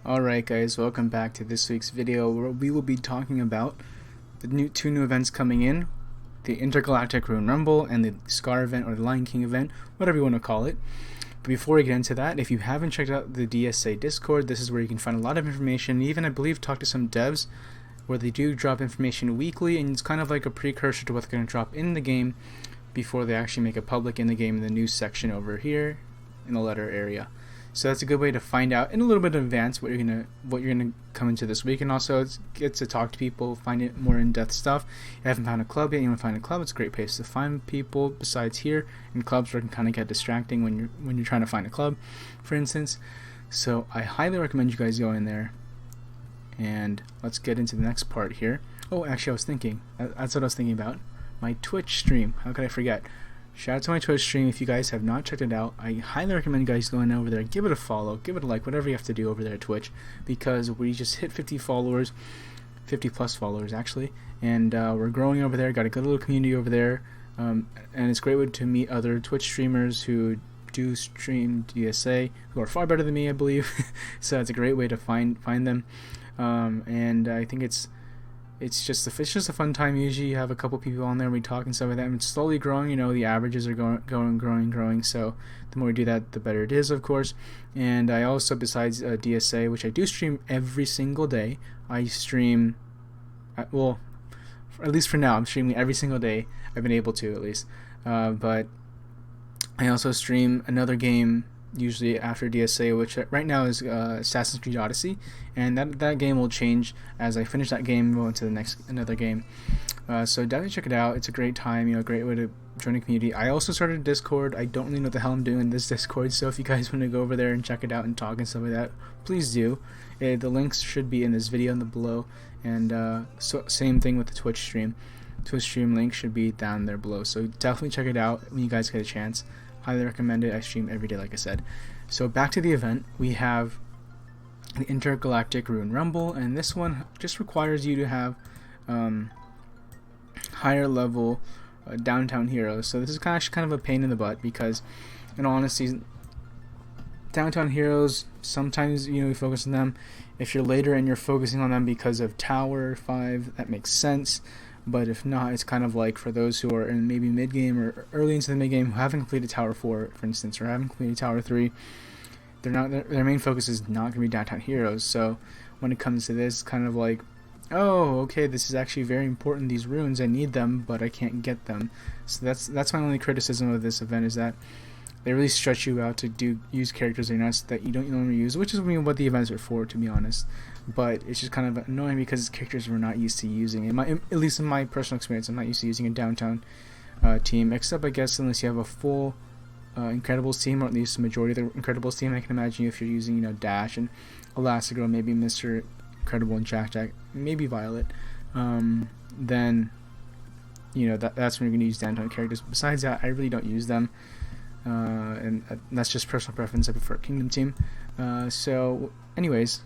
Alright guys, welcome back to this week's video where we will be talking about the two new events coming in, the Intergalactic Rune Rumble and the Scar event or the Lion King event, whatever you want to call it. But before we get into that, if you haven't checked out the DSA Discord, this is where you can find a lot of information, even I believe talk to some devs where they do drop information weekly, and it's kind of like a precursor to what's going to drop in the game before they actually make it public in the game in the news section over here in the letter area. So that's a good way to find out in a little bit in advance what you're gonna come into this week, and also get to talk to people, find it more in-depth stuff. If you haven't found a club yet, you want to find a club, it's a great place to find people besides here. And clubs can kind of get distracting when you're trying to find a club, for instance. So I highly recommend you guys go in there. And let's get into the next part here. Oh, actually, that's what I was thinking about. My Twitch stream. How could I forget? Shout out to my Twitch stream. If you guys have not checked it out, I highly recommend you guys going over there, give it a follow, give it a like, whatever you have to do over there at Twitch, because we just hit 50 followers, 50 plus followers actually, and we're growing over there. Got a good little community over there, and it's a great way to meet other Twitch streamers who do stream DSA, who are far better than me, I believe. So it's a great way to find them, and I think it's just a fun time. Usually you have a couple people on there and we talk and stuff like that, and it's slowly growing. You know, the averages are growing, so the more we do that, the better it is, of course. And I also, besides DSA, which I do stream every single day, I stream, well, at least for now, I'm streaming every single day. I've been able to, at least, but I also stream another game usually after DSA, which right now is Assassin's Creed Odyssey, and that game will change as I finish that game and go into another game. So definitely check it out. It's a great time, a great way to join a community. I also started a Discord. I don't really know what the hell I'm doing in this Discord, so if you guys want to go over there and check it out and talk and stuff like that, please do. The links should be in this video in the below, and so same thing with the Twitch stream. Twitch stream link should be down there below, so definitely check it out when you guys get a chance. Highly recommend it. I stream every day, like I said. So back to the event, we have the Intergalactic Rune Rumble, and this one just requires you to have higher level downtown heroes. So this is kind of a pain in the butt, because in all honesty, downtown heroes, sometimes you focus on them. If you're later and you're focusing on them because of Tower 5, that makes sense. But if not, it's kind of like for those who are in maybe mid-game or early into the mid-game who haven't completed Tower 4, for instance, or haven't completed Tower 3, their main focus is not going to be downtown heroes. So when it comes to this, kind of like, oh, okay, this is actually very important, these runes, I need them, but I can't get them. So that's my only criticism of this event, is that they really stretch you out to use characters that you don't normally use, which is what the events are for, to be honest. But it's just kind of annoying because characters we're not used to using. At least in my personal experience, I'm not used to using a downtown team, except I guess unless you have a full Incredibles team, or at least the majority of the Incredibles team. I can imagine if you're using Dash and Elastigirl, maybe Mr. Incredible and Jack, maybe Violet, then that's when you're going to use downtown characters. Besides that, I really don't use them. And that's just personal preference. I prefer Kingdom Team. So anyways,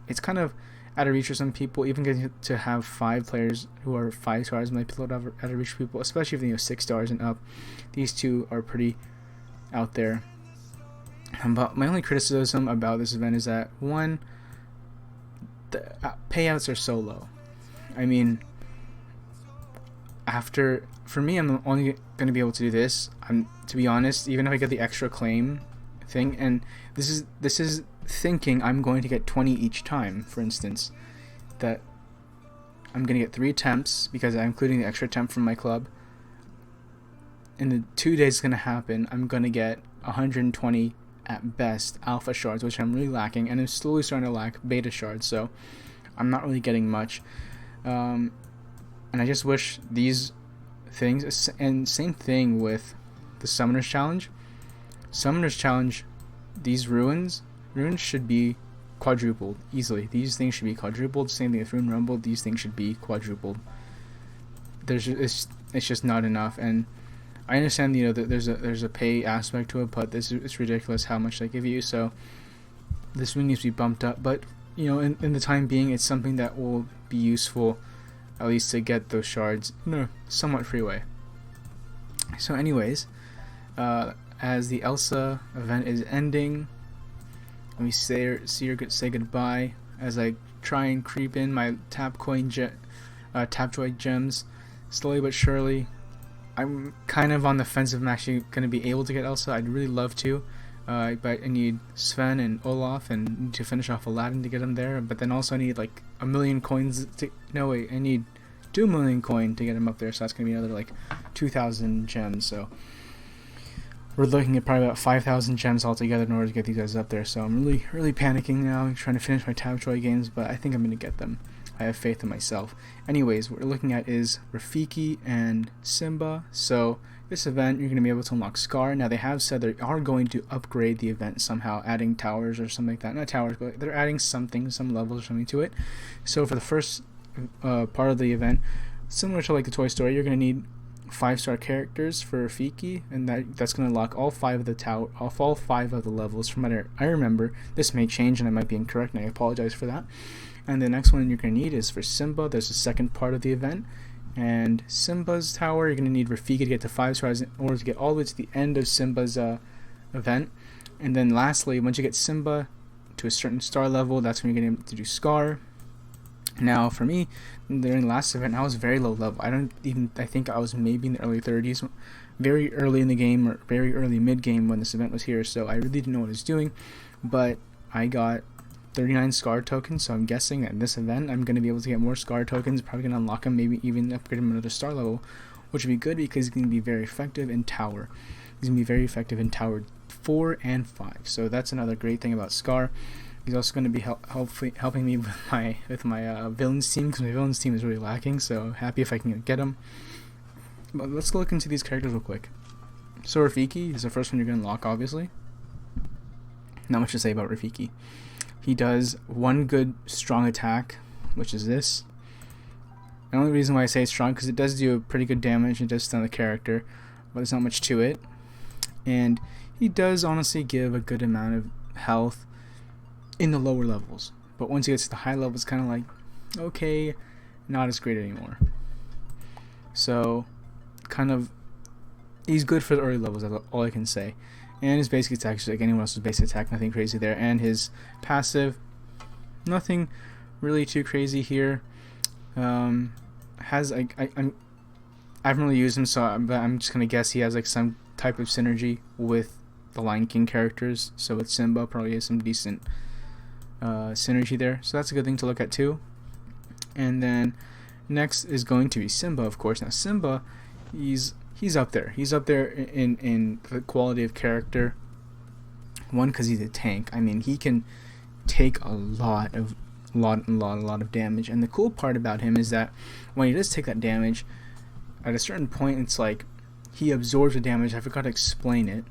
it's kind of out of reach for some people. Even getting to have 5 players who are 5 stars might be a little out of reach for people, especially if they 6 stars and up. These two are pretty out there. But my only criticism about this event is that, one, the payouts are so low. I mean, for me, I'm only going to be able to do this. To be honest, even if I get the extra claim thing, and this is thinking I'm going to get 20 each time, for instance, that I'm going to get 3 attempts because I'm including the extra attempt from my club. In the 2 days it's going to happen, I'm going to get 120 at best alpha shards, which I'm really lacking, and I'm slowly starting to lack beta shards, so I'm not really getting much. And I just wish these things, and same thing with the Summoner's Challenge. Summoner's Challenge, these runes should be quadrupled easily. These things should be quadrupled. Same thing with Rune Rumble. These things should be quadrupled. It's just not enough, and I understand that there's a pay aspect to it, but it's ridiculous how much they give you. So this one needs to be bumped up. But in the time being, it's something that will be useful, at least to get those shards in a somewhat free way. So anyways, as the Elsa event is ending, Let me say goodbye as I try and creep in my Tapjoy gems slowly but surely. I'm kind of on the fence if I'm actually going to be able to get Elsa. I'd really love to, but I need Sven and Olaf and need to finish off Aladdin to get him there. But then also I need like 1,000,000 coins. No wait, I need 2,000,000 coin to get him up there. So that's going to be another like 2,000 gems. So we're looking at probably about 5,000 gems altogether in order to get these guys up there. So I'm really panicking now. I'm trying to finish my Tapjoy games, but I think I'm going to get them. I have faith in myself. Anyways, what we're looking at is Rafiki and Simba. So this event, you're going to be able to unlock Scar. Now they have said they are going to upgrade the event somehow, adding towers or something like that. Not towers, but they're adding something, some levels or something to it. So for the first part of the event, similar to like the Toy Story, you're going to need 5-star characters for Rafiki, and that's going to unlock all 5 of the levels. From what I remember, this may change and I might be incorrect, and I apologize for that. And the next one you're going to need is for Simba. There's a second part of the event, and Simba's tower, you're going to need Rafiki to get to 5 stars in order to get all the way to the end of Simba's event. And then lastly, once you get Simba to a certain star level, that's when you're going to do Scar. Now for me, during the last event, I was very low level. I think I was maybe in the early 30s, very early in the game or very early mid game when this event was here, so I really didn't know what I was doing. But I got 39 Scar tokens, so I'm guessing at this event I'm going to be able to get more Scar tokens, probably going to unlock them, maybe even upgrade him another star level, which would be good because he's going to be very effective in Tower. He's going to be very effective in Tower 4 and 5, so that's another great thing about Scar. He's also going to be helping me with my villains team, because my villains team is really lacking, so happy if I can get him. But let's look into these characters real quick. So Rafiki is the first one you're going to unlock, obviously. Not much to say about Rafiki. He does one good strong attack, which is this. The only reason why I say it's strong because it does do pretty good damage. It does stun the character, but there's not much to it. And he does honestly give a good amount of health in the lower levels. But once he gets to the high levels, it's kind of like, okay, not as great anymore. So, kind of, he's good for the early levels, that's all I can say. And his basic attack is like anyone else's basic attack, nothing crazy there. And his passive, nothing really too crazy here. I haven't really used him, so I'm just gonna guess he has like some type of synergy with the Lion King characters. So with Simba, probably has some decent synergy there. So that's a good thing to look at too. And then next is going to be Simba, of course. Now Simba, he's up there. He's up there in the quality of character. One, because he's a tank. I mean, he can take a lot of damage. And the cool part about him is that when he does take that damage, at a certain point, it's like he absorbs the damage. I forgot to explain it.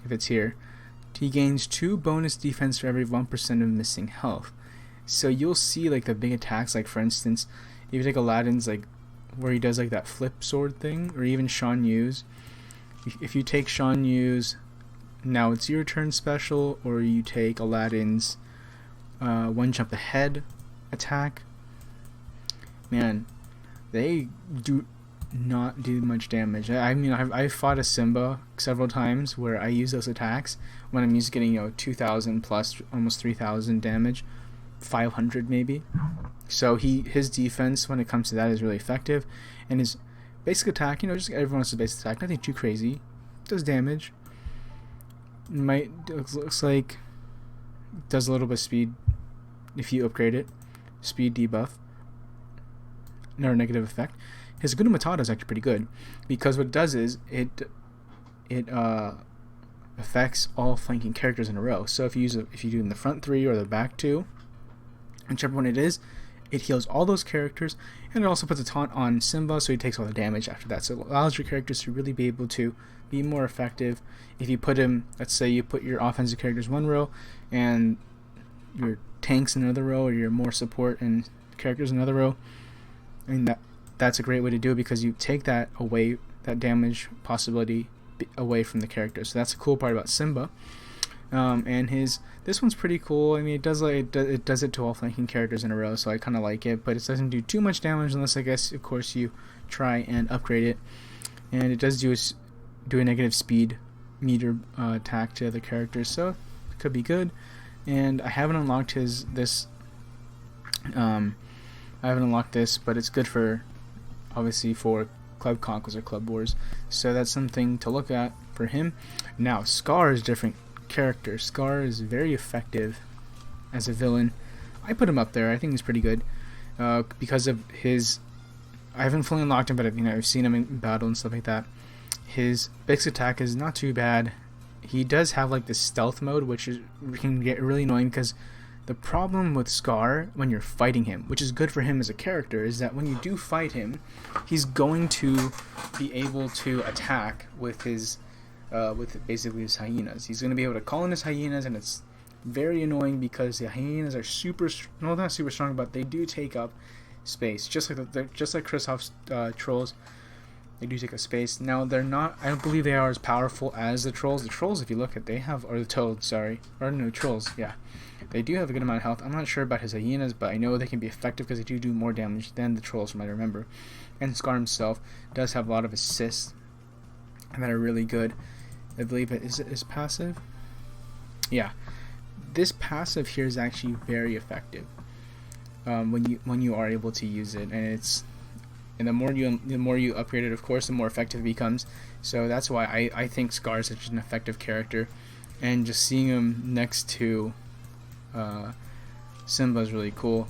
If it's here, he gains 2 bonus defense for every 1% of missing health. So you'll see like the big attacks. Like for instance, if you take Aladdin's like, where he does like that flip sword thing, or even Shan Yu's. If you take Shan Yu's, now it's your turn special, or you take Aladdin's one jump ahead attack, man, they do not do much damage. I mean, I've fought a Simba several times where I use those attacks when I'm used to getting 2,000 plus almost 3,000 damage, 500 maybe. So his defense when it comes to that is really effective, and his basic attack, just everyone else's basic attack, nothing too crazy, does damage. Looks like does a little bit of speed if you upgrade it, speed debuff, no negative effect. His Hakuna Matata is actually pretty good because what it does is it affects all flanking characters in a row. So if you do it in the front 3 or the back 2, whichever one it is, it heals all those characters, and it also puts a taunt on Simba, so he takes all the damage after that. So it allows your characters to really be able to be more effective. If you put him, let's say you put your offensive characters one row, and your tanks in another row, or your more support and characters in another row, and that's a great way to do it because you take that away, that damage possibility away from the characters. So that's a cool part about Simba. And this one's pretty cool. I mean, it does it to all flanking characters in a row, so I kind of like it, but it doesn't do too much damage unless, I guess, of course, you try and upgrade it. And it does do a negative speed meter attack to other characters, so it could be good. and I haven't unlocked this. I haven't unlocked this, but it's good for, obviously, for Club Conquest or Club Wars. So that's something to look at for him. Now, Scar is a different character. Scar is very effective as a villain. I put him up there. I think he's pretty good because of his. I haven't fully unlocked him, but I've seen him in battle and stuff like that. His basic attack is not too bad. He does have like this stealth mode, which can get really annoying because the problem with Scar when you're fighting him, which is good for him as a character, is that when you do fight him, he's going to be able to attack with his, with basically his hyenas. He's going to be able to call in his hyenas, and it's very annoying because the hyenas are not super strong, but they do take up space, just like Kristoff's trolls. They do take up space. Now they're not. I don't believe they are as powerful as the trolls. The trolls, if you look at, or the toads. Sorry, or no trolls. Yeah. They do have a good amount of health. I'm not sure about his hyenas, but I know they can be effective because they do more damage than the trolls, from what I remember. And Scar himself does have a lot of assists that are really good. I believe it is passive. Yeah, this passive here is actually very effective when you are able to use it, and the more you upgrade it, of course, the more effective it becomes. So that's why I think Scar is such an effective character, and just seeing him next to Simba is really cool.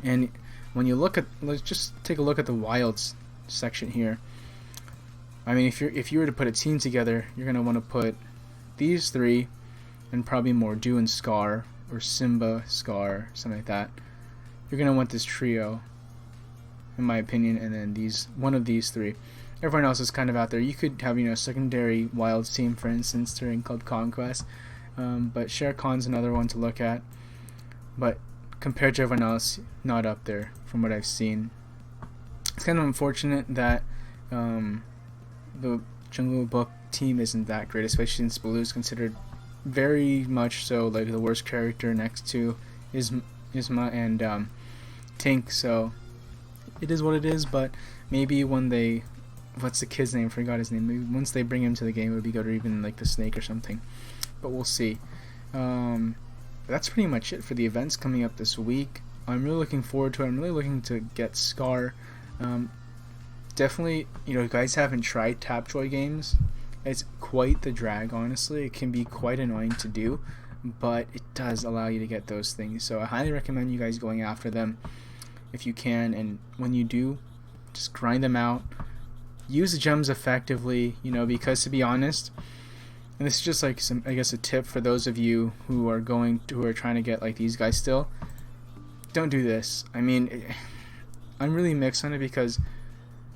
And when you look at, let's just take a look at the wilds section here. I mean, if you were to put a team together, you're gonna want to put these three, and probably Mordu and Scar, or Simba, Scar, something like that. You're gonna want this trio, in my opinion, and then one of these three. Everyone else is kind of out there. You could have a secondary wilds team, for instance, during Club Conquest. But Shere Khan's another one to look at, but compared to everyone else, not up there from what I've seen. It's kind of unfortunate that the Jungle Book team isn't that great, especially since Baloo is considered very much so like the worst character next to Isma and Tink. So it is what it is. But maybe when what's the kid's name? I forgot his name. Maybe once they bring him to the game, it would be good, or even like the snake or something. But we'll see. That's pretty much it for the events coming up this week. I'm really looking forward to it. I'm really looking to get Scar. Definitely, you guys haven't tried Tapjoy games. It's quite the drag, honestly. It can be quite annoying to do, but it does allow you to get those things. So I highly recommend you guys going after them if you can. And when you do, just grind them out. Use the gems effectively, because to be honest, and this is just like a tip for those of you who are trying to get like these guys still. Don't do this. I mean, I'm really mixed on it because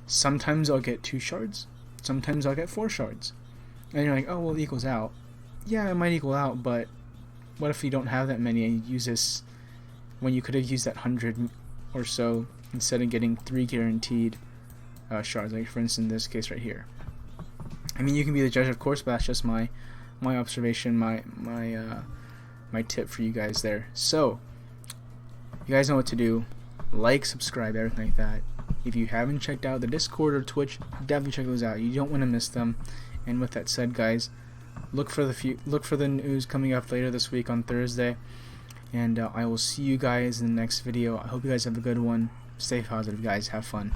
sometimes I'll get 2 shards, sometimes I'll get 4 shards, and you're like, oh well, it equals out. Yeah, it might equal out, but what if you don't have that many and you use this when you could have used that 100 or so instead of getting 3 guaranteed shards, like for instance in this case right here. I mean, you can be the judge, of course, but that's just my observation, my tip for you guys there. So, you guys know what to do. Like, subscribe, everything like that. If you haven't checked out the Discord or Twitch, definitely check those out. You don't want to miss them. And with that said, guys, look for the news coming up later this week on Thursday. And I will see you guys in the next video. I hope you guys have a good one. Stay positive, guys. Have fun.